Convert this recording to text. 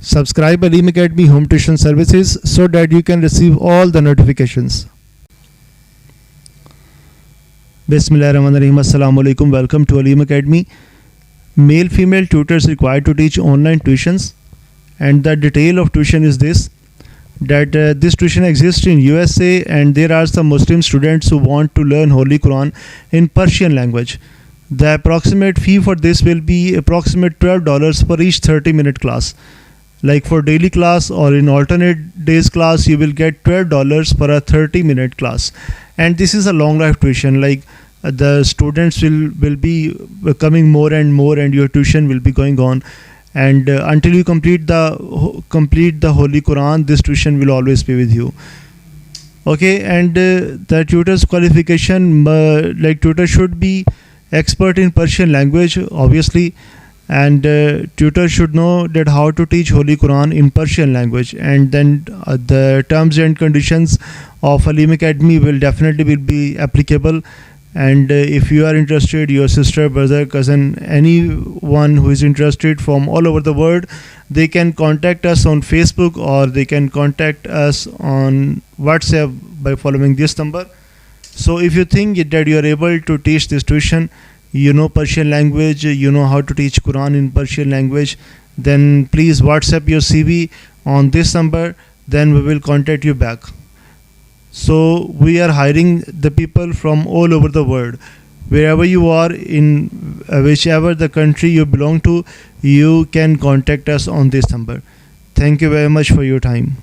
Subscribe Aleem Academy Home Tuition Services so that you can receive all the notifications. Bismillahirrahmanirrahim. Assalamu alaikum. Welcome to Aleem Academy. Male female tutors required to teach online tuitions, and the detail of tuition is this, that this tuition exists in USA, and there are some Muslim students who want to learn Holy Quran in Persian language. The approximate fee for this will be approximate $12 for each 30-minute class. Like for daily class or in alternate days class, you will get $12 for a 30-minute class. And this is a long life tuition. Like the students will be coming more and more, and your tuition will be going on. And until you complete the Holy Quran, this tuition will always be with you. Okay, and the tutor's qualification, like tutor should be expert in Persian language, obviously, and tutor should know that how to teach Holy Quran in Persian language. And then the terms and conditions of Aleem Academy will definitely be applicable. And if you are interested, your sister, brother, cousin, anyone who is interested from all over the world, they can contact us on Facebook, or they can contact us on WhatsApp by following this number. So if you think that you are able to teach this tuition, you know Persian language, you know how to teach Quran in Persian language, then please WhatsApp your CV on this number, then we will contact you back. So we are hiring the people from all over the world. Wherever you are, in whichever the country you belong to, you can contact us on this number. Thank you very much for your time.